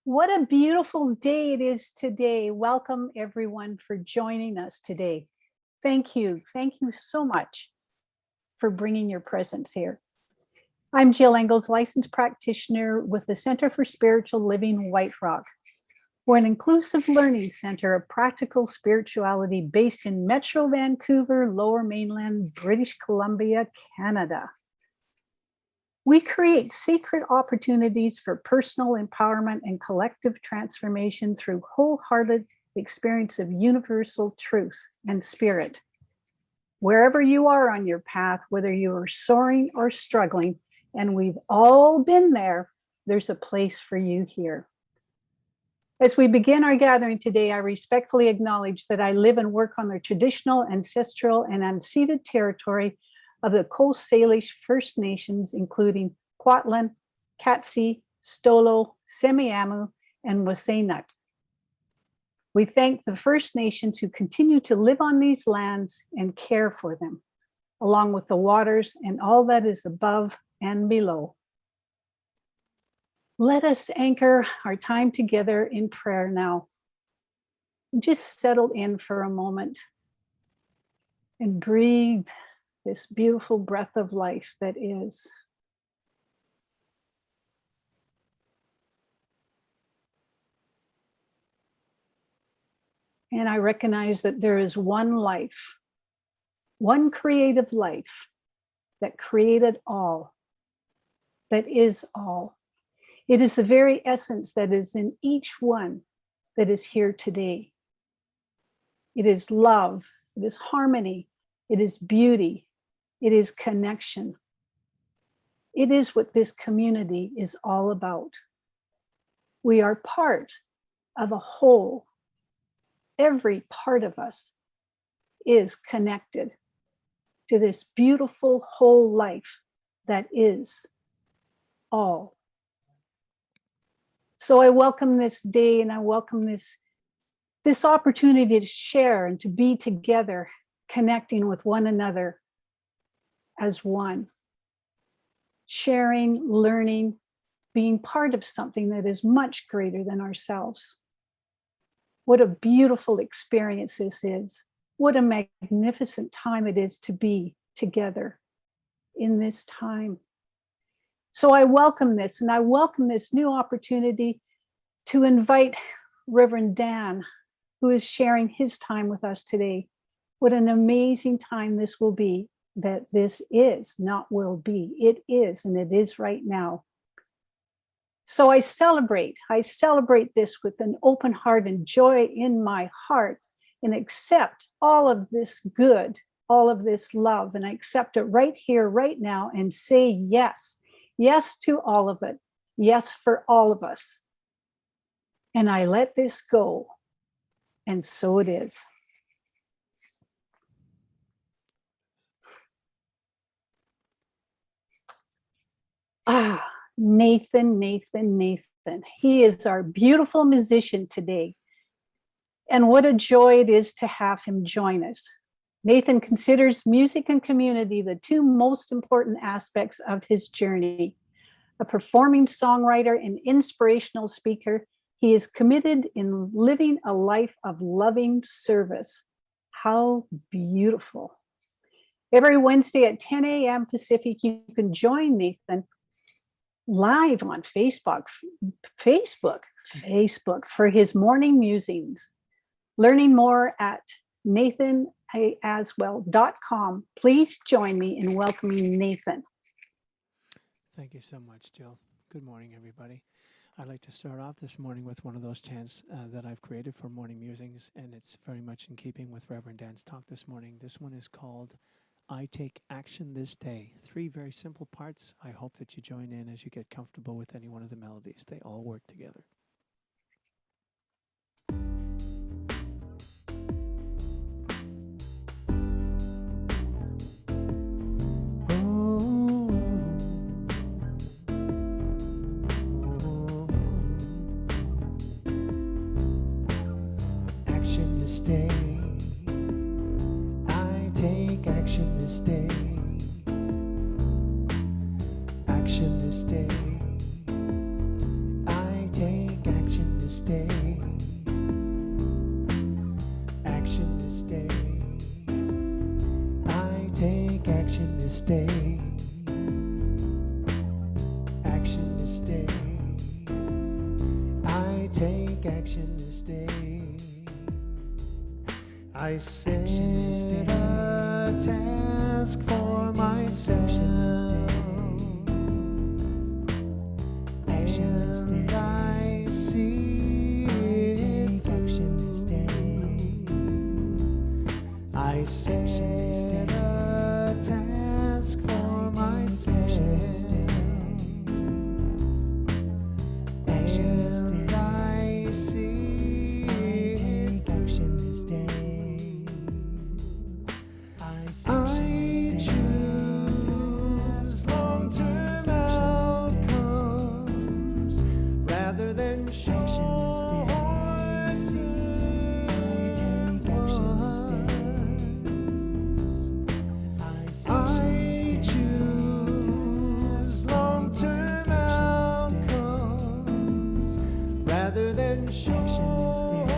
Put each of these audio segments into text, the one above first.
What a beautiful day it is today. Welcome everyone for joining us today. Thank you. Thank you so much for bringing your presence here. I'm Jill Engels, licensed practitioner with the Center for Spiritual Living, White Rock. We're an inclusive learning center of practical spirituality based in Metro Vancouver, Lower Mainland, British Columbia, Canada. We create sacred opportunities for personal empowerment and collective transformation through wholehearted experience of universal truth and spirit. Wherever you are on your path, whether you are soaring or struggling, and we've all been there, there's a place for you here. As we begin our gathering today, I respectfully acknowledge that I live and work on the traditional, ancestral, and unceded territory of the Coast Salish First Nations, including Kwantlen, Katsi, Stolo, Semiahmoo, and Wasanuk. We thank the First Nations who continue to live on these lands and care for them, along with the waters and all that is above and below. Let us anchor our time together in prayer now. Just settle in for a moment and breathe this beautiful breath of life that is. And I recognize that there is one life, one creative life that created all, that is all. It is the very essence that is in each one that is here today. It is love, it is harmony, it is beauty, it is connection. It is what this community is all about. We are part of a whole. Every part of us is connected to this beautiful whole life that is all. So I welcome this day and I welcome this opportunity to share and to be together, connecting with one another as one, sharing, learning, being part of something that is much greater than ourselves. What a beautiful experience this is. What a magnificent time it is to be together in this time. So I welcome this, and I welcome this new opportunity to invite Reverend Dan, who is sharing his time with us today. What an amazing time this will be. That this is, not will be. It is, and it is right now. So I celebrate this with an open heart and joy in my heart, and accept all of this good, all of this love, and I accept it right here, right now, and say yes. Yes to all of it. Yes for all of us. And I let this go, and so it is. Nathan. He is our beautiful musician today. And what a joy it is to have him join us. Nathan considers music and community the two most important aspects of his journey. A performing songwriter and inspirational speaker, he is committed in living a life of loving service. How beautiful. Every Wednesday at 10 a.m. Pacific, you can join Nathan live on Facebook for his morning musings. Learning more at nathanaswell.com. Please join me in welcoming Nathan. Thank you so much, Jill. Good morning, everybody. I'd like to start off this morning with one of those chants that I've created for morning musings, and it's very much in keeping with Reverend Dan's talk this morning. This one is called I Take Action This Day. 3 very simple parts. I hope that you join in as you get comfortable with any one of the melodies. They all work together. Action this day. I take action this day. Action this day. I take action this day. I set a task for myself, and I see it through. I set a task for myself, and I see it through. I choose long-term outcomes rather than short-term ones. I choose long-term outcomes rather than short-term ones.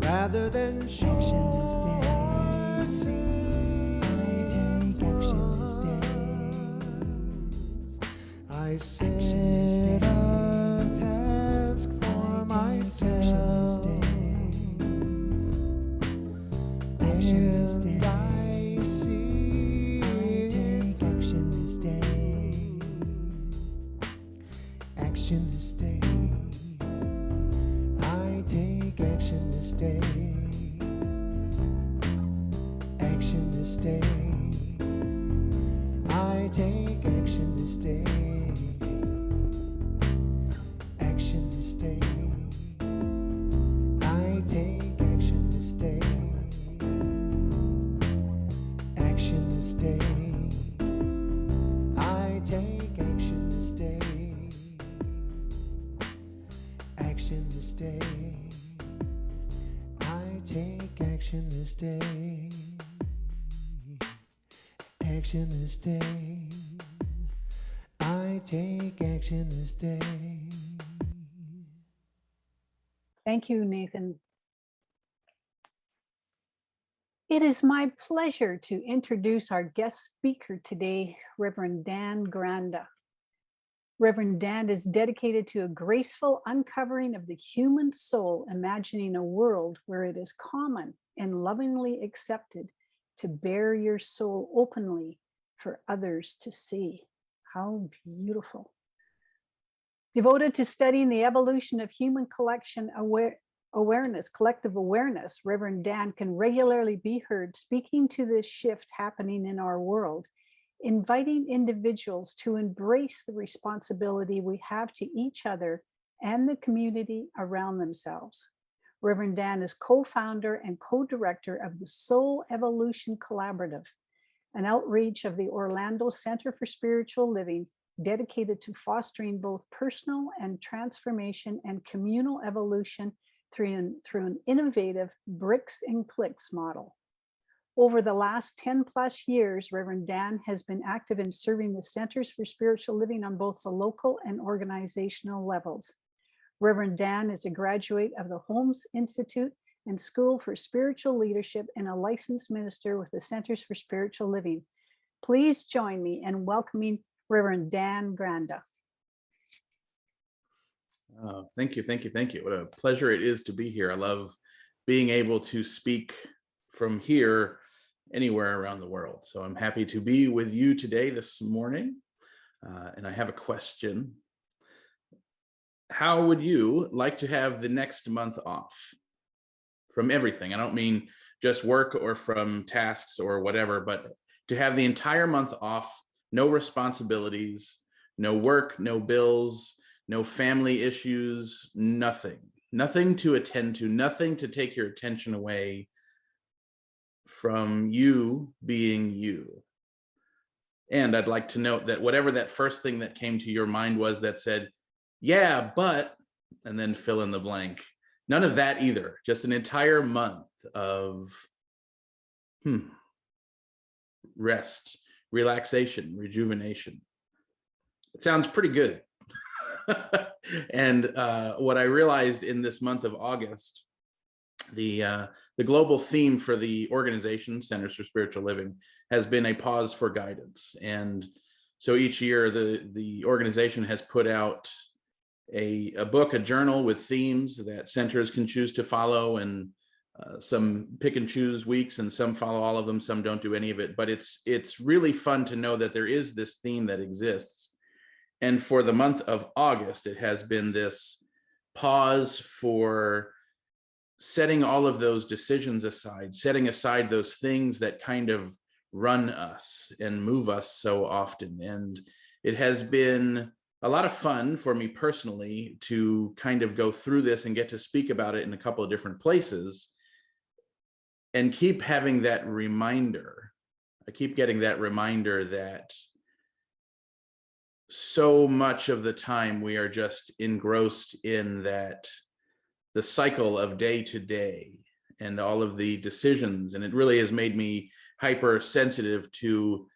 Rather than I set a task for myself, and I see it. Action this day. I take action this day. Action this day. I take action this day. Action this day. I take action this day. Action this day. I take action this day. Action this day. I take action this day. Action this day. I take action this day. Thank you, Nathan. It is my pleasure to introduce our guest speaker today, Reverend Dan Granda. Reverend Dan is dedicated to a graceful uncovering of the human soul, imagining a world where it is common and lovingly accepted to bare your soul openly for others to see. How beautiful. Devoted to studying the evolution of human collective awareness, Reverend Dan can regularly be heard speaking to this shift happening in our world, inviting individuals to embrace the responsibility we have to each other and the community around themselves. Reverend Dan is co-founder and co-director of the Soul Evolution Collaborative, an outreach of the Orlando Center for Spiritual Living dedicated to fostering both personal and transformation and communal evolution through an innovative bricks and clicks model. Over the last 10 plus years, Reverend Dan has been active in serving the Centers for Spiritual Living on both the local and organizational levels. Reverend Dan is a graduate of the Holmes Institute and School for Spiritual Leadership and a licensed minister with the Centers for Spiritual Living. Please join me in welcoming Reverend Dan Granda. Thank you. What a pleasure it is to be here. I love being able to speak from here anywhere around the world. So I'm happy to be with you today, this morning. And I have a question. How would you like to have the next month off from everything? I don't mean just work or from tasks or whatever, but to have the entire month off, no responsibilities, no work, no bills, no family issues, nothing. nothing to attend to, nothing to take your attention away from you being you. And I'd like to note that whatever that first thing that came to your mind was that said, yeah, but, and then fill in the blank. None of that either. Just an entire month of rest, relaxation, rejuvenation. It sounds pretty good. And what I realized in this month of August, the global theme for the organization, Centers for Spiritual Living, has been a pause for guidance. And so each year the organization has put out a book, a journal with themes that centers can choose to follow, and some pick and choose weeks, and some follow all of them, some don't do any of it. But it's really fun to know that there is this theme that exists. And for the month of August, it has been this pause for setting all of those decisions aside, setting aside those things that kind of run us and move us so often. And it has been a lot of fun for me personally to kind of go through this and get to speak about it in a couple of different places, and keep having that reminder. I keep getting that reminder that so much of the time we are just engrossed in that, the cycle of day to day and all of the decisions. And it really has made me hypersensitive to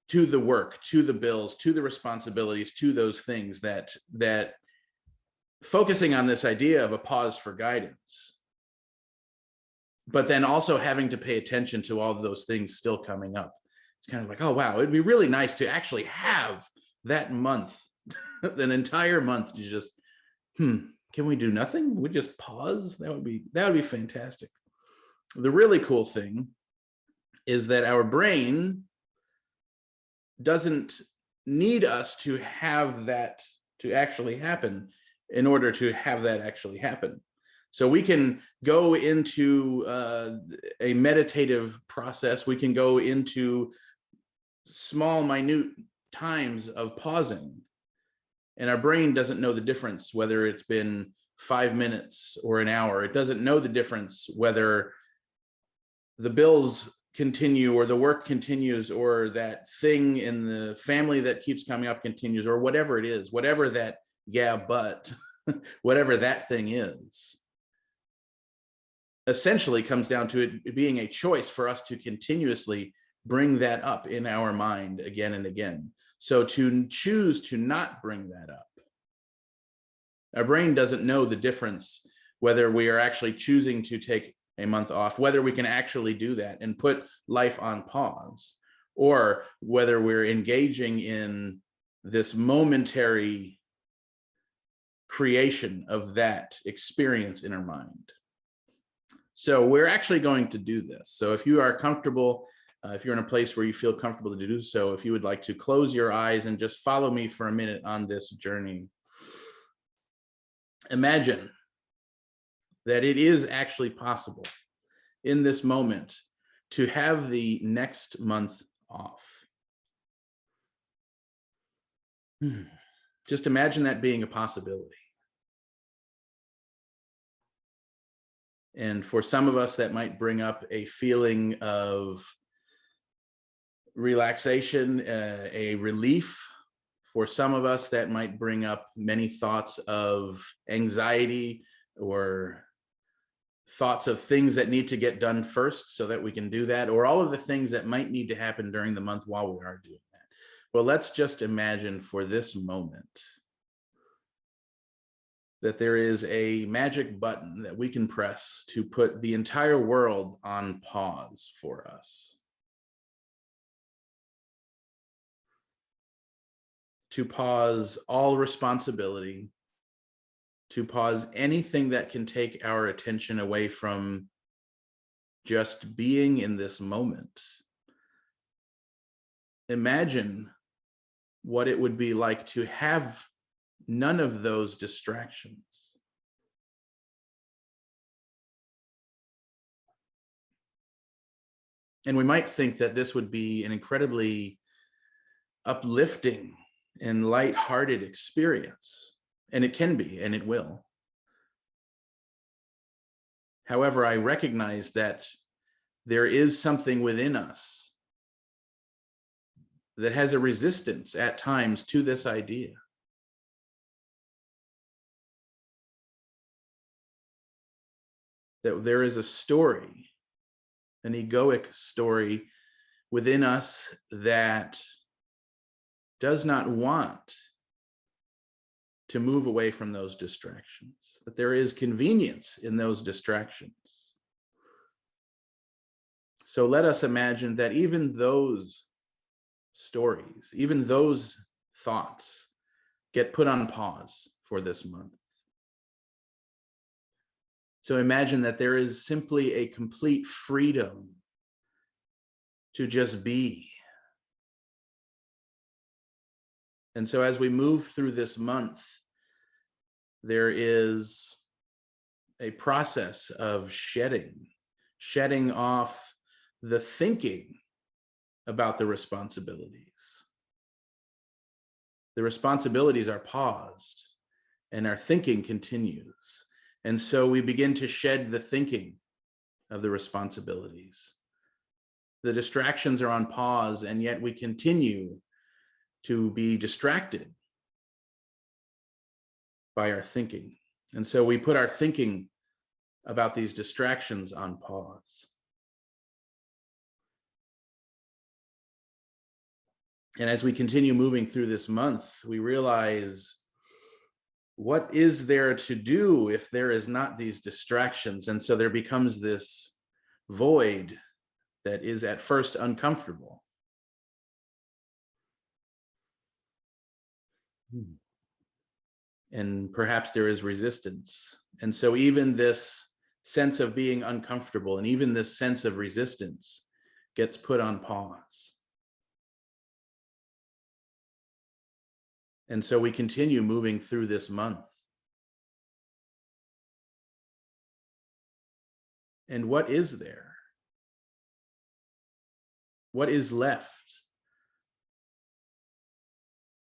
the work, to the bills, to the responsibilities, to those things, that focusing on this idea of a pause for guidance, but then also having to pay attention to all of those things still coming up. It's kind of like, oh, wow, it'd be really nice to actually have that month, an entire month to just, can we do nothing? We just pause? That would be fantastic. The really cool thing is that our brain doesn't need us to have that to actually happen in order to have that actually happen. So we can go into a meditative process. We can go into small, minute times of pausing. And our brain doesn't know the difference whether it's been 5 minutes or an hour. It doesn't know the difference whether the bills continue or the work continues, or that thing in the family that keeps coming up continues, or whatever it is, whatever that, yeah, but whatever that thing is, essentially comes down to it being a choice for us to continuously bring that up in our mind again and again. So to choose to not bring that up, our brain doesn't know the difference whether we are actually choosing to take a month off, whether we can actually do that and put life on pause, or whether we're engaging in this momentary creation of that experience in our mind. So we're actually going to do this. So if you are comfortable, if you're in a place where you feel comfortable to do so, if you would like to close your eyes and just follow me for a minute on this journey. Imagine that it is actually possible in this moment to have the next month off. Just imagine that being a possibility. And for some of us, that might bring up a feeling of relaxation, a relief. For some of us, that might bring up many thoughts of anxiety, or thoughts of things that need to get done first so that we can do that, or all of the things that might need to happen during the month while we are doing that. Well, let's just imagine for this moment that there is a magic button that we can press to put the entire world on pause for us. To pause all responsibility, to pause anything that can take our attention away from just being in this moment. Imagine what it would be like to have none of those distractions. And we might think that this would be an incredibly uplifting and lighthearted experience. And it can be, and it will. However, I recognize that there is something within us that has a resistance at times to this idea. That there is a story, an egoic story within us that does not want to move away from those distractions, that there is convenience in those distractions. So let us imagine that even those stories, even those thoughts get put on pause for this month. So imagine that there is simply a complete freedom to just be. And so as we move through this month, there is a process of shedding off the thinking about the responsibilities. The responsibilities are paused and our thinking continues. And so we begin to shed the thinking of the responsibilities. The distractions are on pause, and yet we continue to be distracted by our thinking. And so we put our thinking about these distractions on pause. And as we continue moving through this month, we realize, what is there to do if there is not these distractions? And so there becomes this void that is at first uncomfortable. And perhaps there is resistance. And so even this sense of being uncomfortable and even this sense of resistance gets put on pause. And so we continue moving through this month. And what is there? What is left?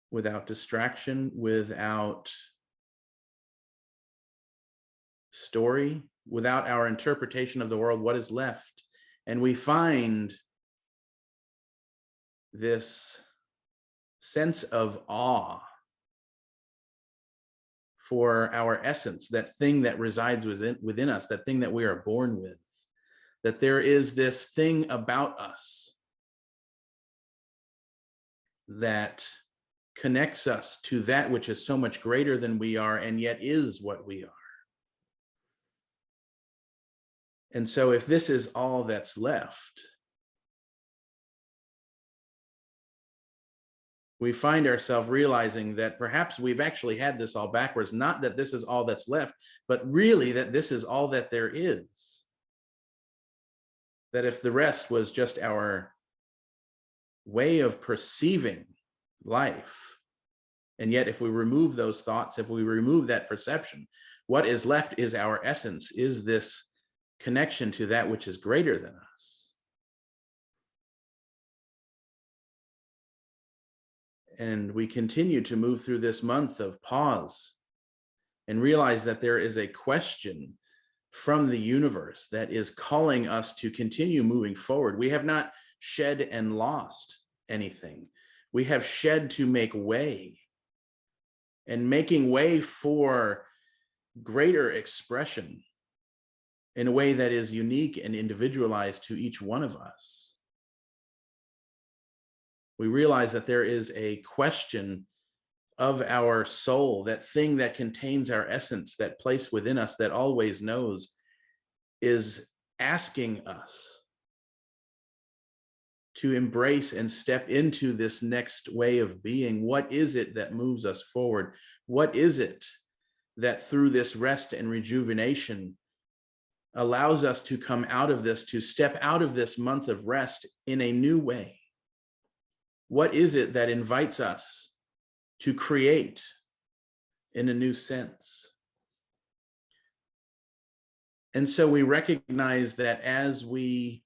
Without distraction, without story, without our interpretation of the world, what is left? And we find this sense of awe for our essence, that thing that resides within us, that thing that we are born with, that there is this thing about us that connects us to that which is so much greater than we are and yet is what we are. And so if this is all that's left, we find ourselves realizing that perhaps we've actually had this all backwards, not that this is all that's left, but really that this is all that there is. That if the rest was just our way of perceiving life, and yet if we remove those thoughts, if we remove that perception, what is left is our essence, is this connection to that which is greater than us. And we continue to move through this month of pause and realize that there is a question from the universe that is calling us to continue moving forward. We have not shed and lost anything. We have shed to make way, and making way for greater expression in a way that is unique and individualized to each one of us. We realize that there is a question of our soul, that thing that contains our essence, that place within us that always knows, is asking us to embrace and step into this next way of being. What is it that moves us forward? What is it that through this rest and rejuvenation allows us to come out of this, to step out of this month of rest in a new way? What is it that invites us to create in a new sense? And so we recognize that as we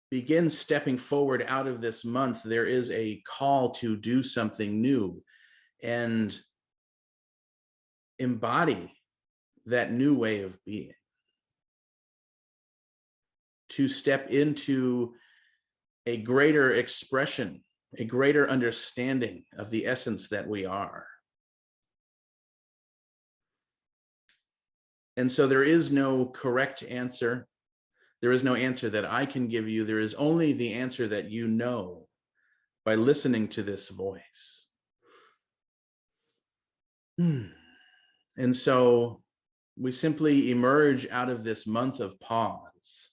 begin stepping forward out of this month, there is a call to do something new and embody that new way of being, to step into a greater expression, a greater understanding of the essence that we are. And so there is no correct answer. There is no answer that I can give you. There is only the answer that you know by listening to this voice. And so we simply emerge out of this month of pause,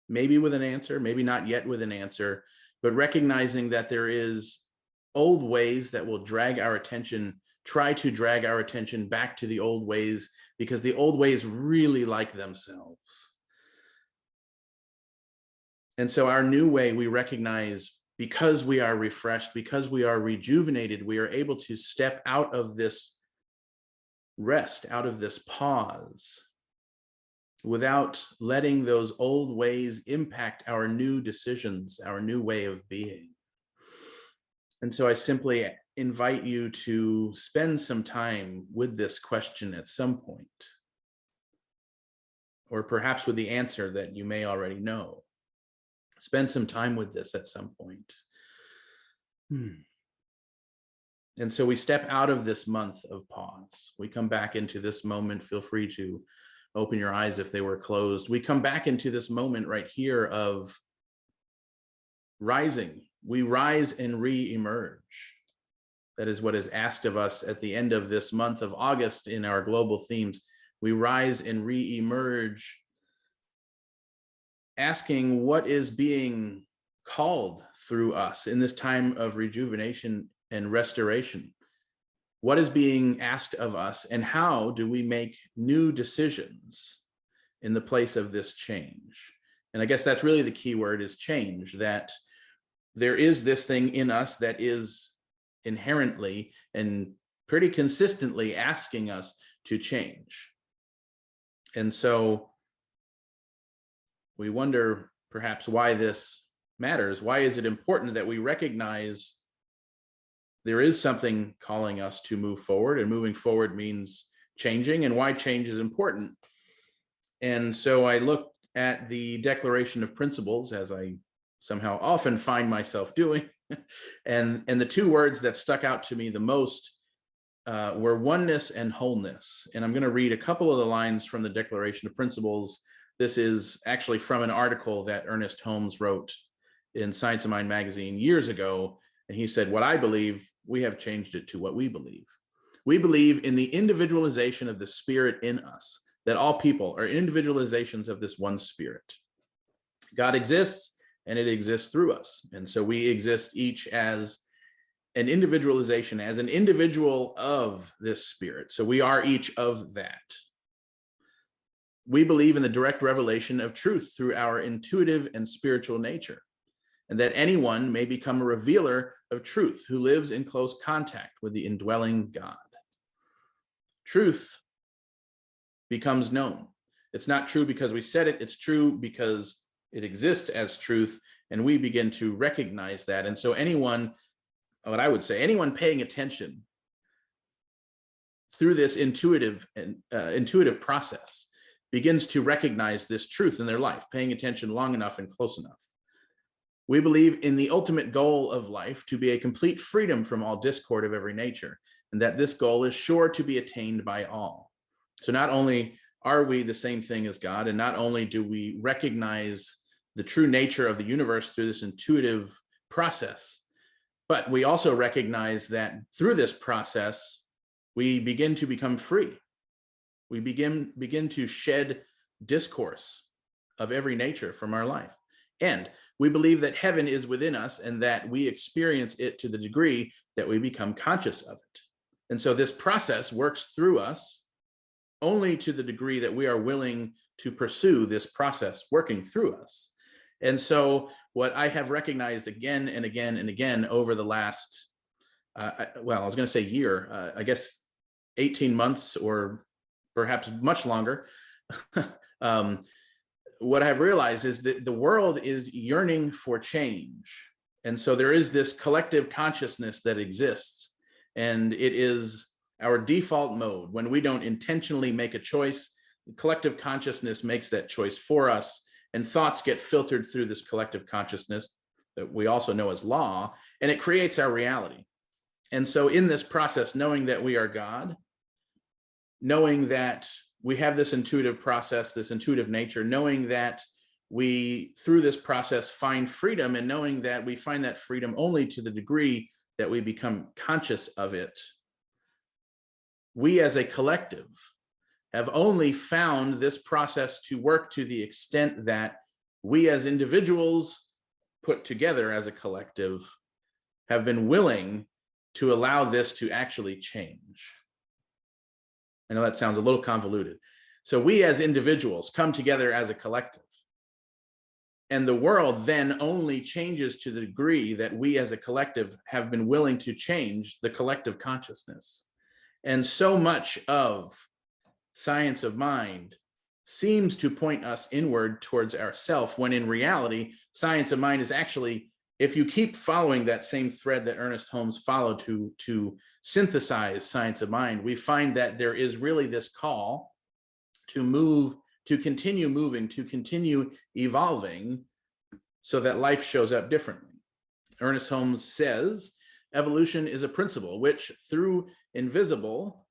maybe with an answer, maybe not yet with an answer, but recognizing that there is old ways that will drag our attention, try to drag our attention back to the old ways, because the old ways really like themselves. And so our new way, we recognize, because we are refreshed, because we are rejuvenated, we are able to step out of this rest, out of this pause, without letting those old ways impact our new decisions, our new way of being. And so I simply invite you to spend some time with this question at some point, or perhaps with the answer that you may already know. Spend some time with this at some point. And so we step out of this month of pause. We come back into this moment. Feel free to open your eyes if they were closed. We come back into this moment right here of rising. We rise and re-emerge. That is what is asked of us at the end of this month of August in our global themes. We rise and re-emerge, asking what is being called through us in this time of rejuvenation and restoration. What is being asked of us, and how do we make new decisions in the place of this change? And I guess that's really the key word, is change, that there is this thing in us that is inherently and pretty consistently asking us to change. And so we wonder perhaps why this matters. Why is it important that we recognize there is something calling us to move forward, and moving forward means changing, and why change is important? And so I looked at the Declaration of Principles, as I somehow often find myself doing, and the two words that stuck out to me the most were oneness and wholeness. And I'm going to read a couple of the lines from the Declaration of Principles. This is actually from an article that Ernest Holmes wrote in Science of Mind magazine years ago. And he said, "What I believe, we have changed it to what we believe. We believe in the individualization of the spirit in us, that all people are individualizations of this one spirit. God exists, and it exists through us. And so we exist each as an individualization, as an individual of this spirit. So we are each of that. We believe in the direct revelation of truth through our intuitive and spiritual nature, and that anyone may become a revealer of truth who lives in close contact with the indwelling God. Truth becomes known. It's not true because we said it, it's true because it exists as truth, and we begin to recognize that. And so anyone, what I would say, anyone paying attention through this intuitive process begins to recognize this truth in their life, paying attention long enough and close enough. We believe in the ultimate goal of life to be a complete freedom from all discord of every nature, and that this goal is sure to be attained by all. So not only are we the same thing as God, and not only do we recognize the true nature of the universe through this intuitive process, but we also recognize that through this process, we begin to become free. We begin to shed discourse of every nature from our life. And we believe that heaven is within us, and that we experience it to the degree that we become conscious of it. And so this process works through us only to the degree that we are willing to pursue this process working through us. And so what I have recognized again and again and again over the last, I was going to say year, I guess 18 months or perhaps much longer, what I've realized is that the world is yearning for change. And so there is this collective consciousness that exists. And it is, our default mode, when we don't intentionally make a choice, collective consciousness makes that choice for us, and thoughts get filtered through this collective consciousness that we also know as law, and it creates our reality. And so in this process, knowing that we are God, knowing that we have this intuitive process, this intuitive nature, knowing that we, through this process, find freedom, and knowing that we find that freedom only to the degree that we become conscious of it, we as a collective have only found this process to work to the extent that we as individuals put together as a collective have been willing to allow this to actually change. I know that sounds a little convoluted. So we as individuals come together as a collective, and the world then only changes to the degree that we as a collective have been willing to change the collective consciousness. And so much of science of mind seems to point us inward towards ourself, when in reality, science of mind is actually, if you keep following that same thread that Ernest Holmes followed to synthesize science of mind, we find that there is really this call to move, to continue moving, to continue evolving, so that life shows up differently. Ernest Holmes says, evolution is a principle which, through invisible,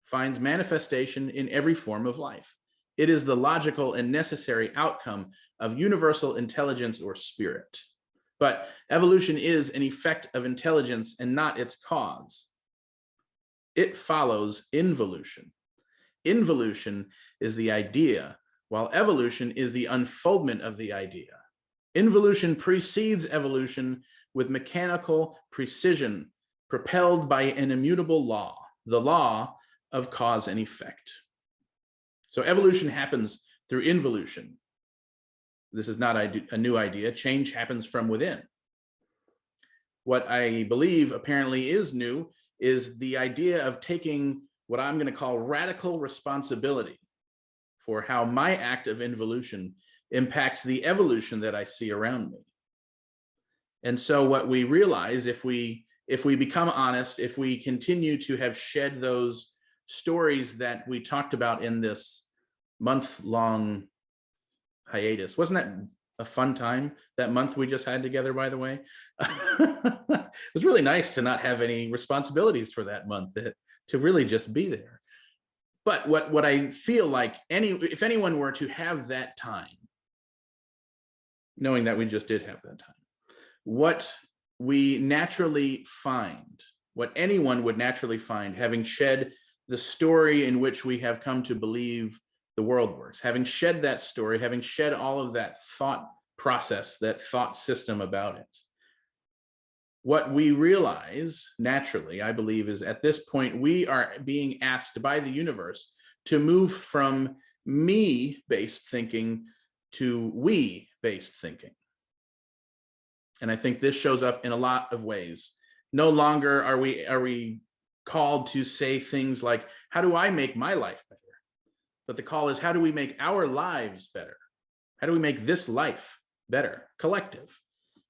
finds manifestation in every form of life. It is the logical and necessary outcome of universal intelligence or spirit. But evolution is an effect of intelligence and not its cause. It follows involution. Involution is the idea, while evolution is the unfoldment of the idea. Involution precedes evolution with mechanical precision, propelled by an immutable law, the law of cause and effect. So evolution happens through involution. This is not a new idea. Change happens from within. What I believe apparently is new is the idea of taking what I'm going to call radical responsibility for how my act of involution impacts the evolution that I see around me. And so what we realize, if we become honest, if we continue to have shed those stories that we talked about in this month-long hiatus. Wasn't that a fun time, that month we just had together, by the way? It was really nice to not have any responsibilities for that month, to really just be there. But what I feel like, if anyone were to have that time, knowing that we just did have that time, what we naturally find, what anyone would naturally find, having shed the story in which we have come to believe the world works, having shed that story, having shed all of that thought process, that thought system about it, what we realize naturally, I believe, is at this point, we are being asked by the universe to move from me-based thinking to we-based thinking. And I think this shows up in a lot of ways. No longer are we called to say things like, how do I make my life better? But the call is, how do we make our lives better? How do we make this life better, collective?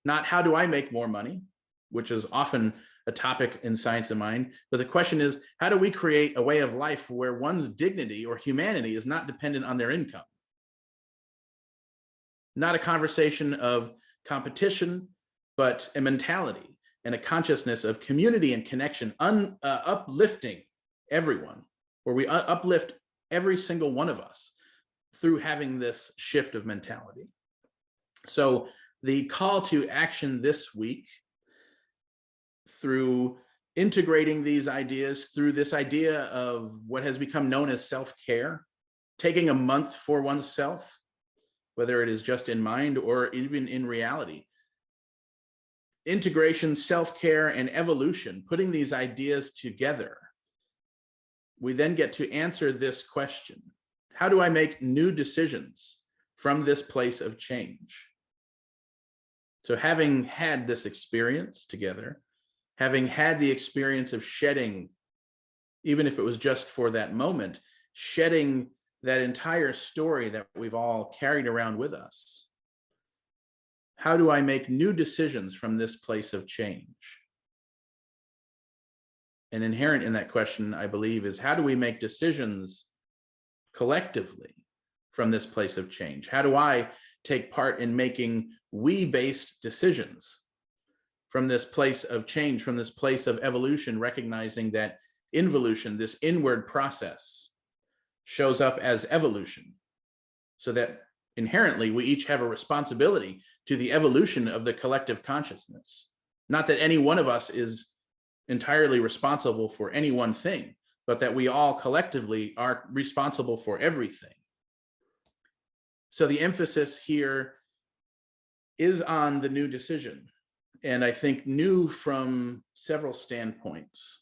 Not how do I make more money, which is often a topic in science of mind. But the question is, how do we create a way of life where one's dignity or humanity is not dependent on their income? Not a conversation of competition, but a mentality and a consciousness of community and connection, uplifting everyone, where we uplift every single one of us through having this shift of mentality. So the call to action this week, through integrating these ideas, through this idea of what has become known as self-care, taking a month for oneself, whether it is just in mind or even in reality. Integration, self-care, and evolution, putting these ideas together, we then get to answer this question: how do I make new decisions from this place of change? So having had this experience together, having had the experience of shedding, even if it was just for that moment, shedding that entire story that we've all carried around with us, how do I make new decisions from this place of change? And inherent in that question, I believe, is how do we make decisions collectively from this place of change? How do I take part in making we-based decisions from this place of change, from this place of evolution, recognizing that involution, this inward process, shows up as evolution, so that inherently we each have a responsibility to the evolution of the collective consciousness. Not that any one of us is entirely responsible for any one thing, but that we all collectively are responsible for everything. So the emphasis here is on the new decision. And I think new from several standpoints.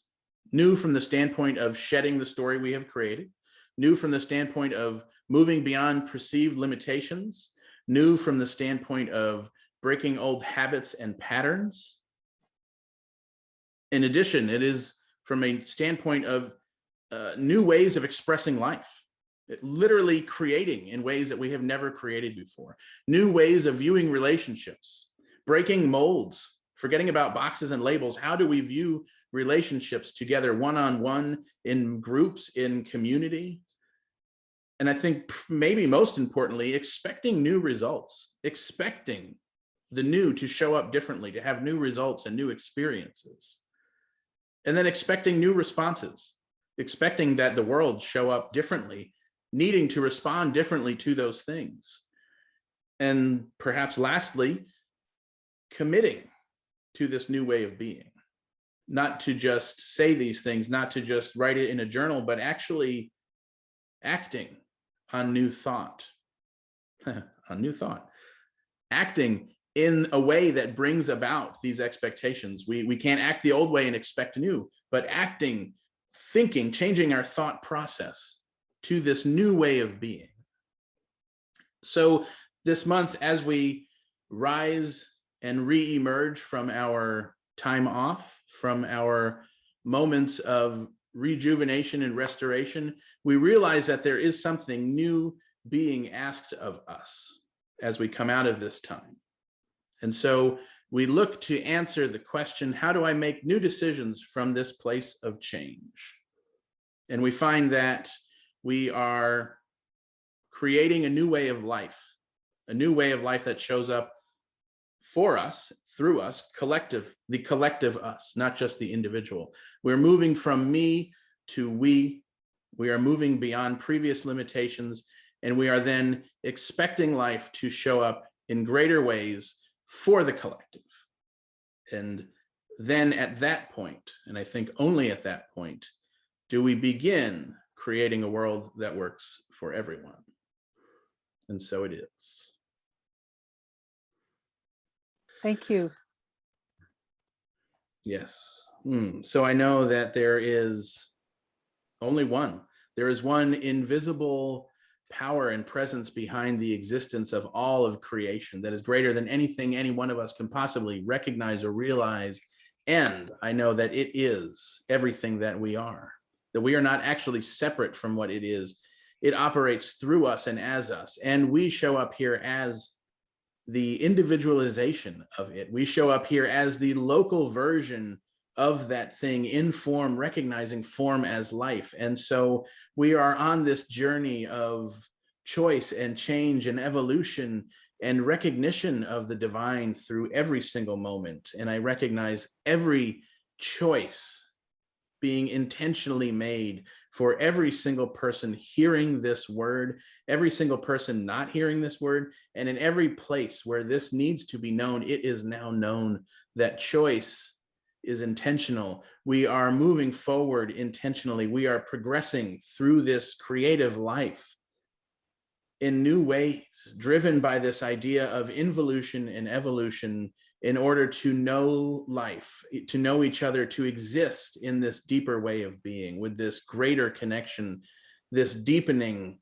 New from the standpoint of shedding the story we have created. New from the standpoint of moving beyond perceived limitations. New from the standpoint of breaking old habits and patterns. In addition, it is from a standpoint of new ways of expressing life. Literally creating in ways that we have never created before. New ways of viewing relationships, breaking molds, forgetting about boxes and labels. How do we view relationships together, one-on-one, in groups, in community? And I think maybe most importantly, expecting new results, expecting the new to show up differently, to have new results and new experiences. And then expecting new responses, expecting that the world show up differently, needing to respond differently to those things. And perhaps lastly, committing to this new way of being, not to just say these things, not to just write it in a journal, but actually acting on new thought, on new thought, acting in a way that brings about these expectations. We can't act the old way and expect new, but acting, thinking, changing our thought process to this new way of being. So this month, as we rise and re-emerge from our time off, from our moments of rejuvenation and restoration, we realize that there is something new being asked of us as we come out of this time. And so we look to answer the question, how do I make new decisions from this place of change? And we find that we are creating a new way of life that shows up for us, through us, the collective us, not just the individual. We're moving from me to we. We are moving beyond previous limitations, and we are then expecting life to show up in greater ways for the collective. And then at that point, and I think only at that point, do we begin creating a world that works for everyone. And so it is. Thank you. Yes. So I know that there is only one. There is one invisible power and presence behind the existence of all of creation that is greater than anything any one of us can possibly recognize or realize. And I know that it is everything that we are, that we are not actually separate from what it is. It operates through us and as us. And we show up here as the individualization of it. We show up here as the local version of that thing in form, recognizing form as life. And so we are on this journey of choice and change and evolution and recognition of the divine through every single moment. And I recognize every choice being intentionally made for every single person hearing this word, every single person not hearing this word, and in every place where this needs to be known, it is now known that choice is intentional. We are moving forward intentionally. We are progressing through this creative life in new ways, driven by this idea of involution and evolution in order to know life, to know each other, to exist in this deeper way of being with this greater connection, this deepening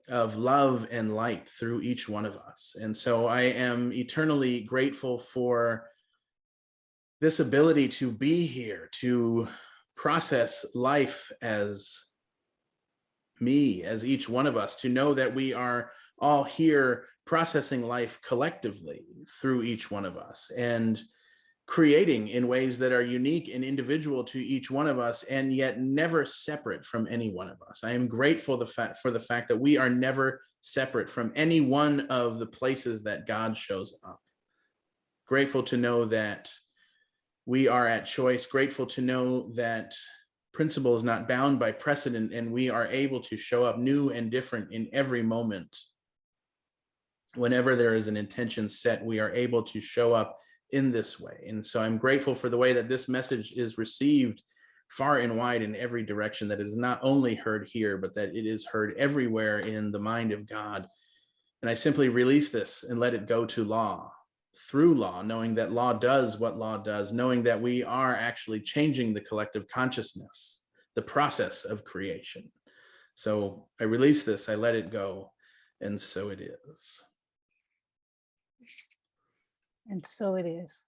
of love and light through each one of us. And so I am eternally grateful for this ability to be here, to process life as me, as each one of us, to know that we are all here processing life collectively through each one of us. And creating in ways that are unique and individual to each one of us, and yet never separate from any one of us. I am grateful for the fact that we are never separate from any one of the places that God shows up. Grateful to know that we are at choice, grateful to know that principle is not bound by precedent, and we are able to show up new and different in every moment. Whenever there is an intention set, we are able to show up in this way. And so I'm grateful for the way that this message is received far and wide in every direction, that it is not only heard here, but that it is heard everywhere in the mind of God. And I simply release this and let it go to law, through law, knowing that law does what law does, knowing that we are actually changing the collective consciousness, the process of creation. So I release this, I let it go, and so it is. And so it is.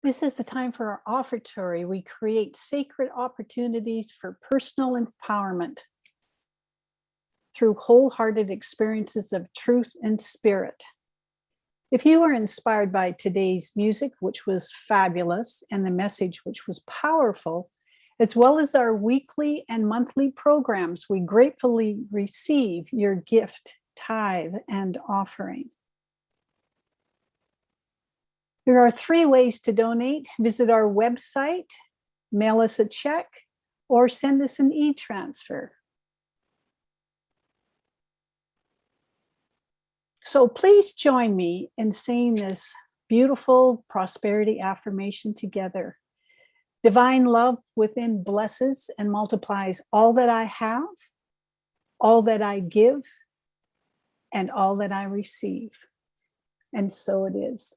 This is the time for our offertory. We create sacred opportunities for personal empowerment through wholehearted experiences of truth and spirit. If you are inspired by today's music, which was fabulous, and the message, which was powerful, as well as our weekly and monthly programs, we gratefully receive your gift, tithe, and offering. There are 3 ways to donate. Visit our website, mail us a check, or send us an e-transfer. So please join me in saying this beautiful prosperity affirmation together. Divine love within blesses and multiplies all that I have, all that I give, and all that I receive. And so it is.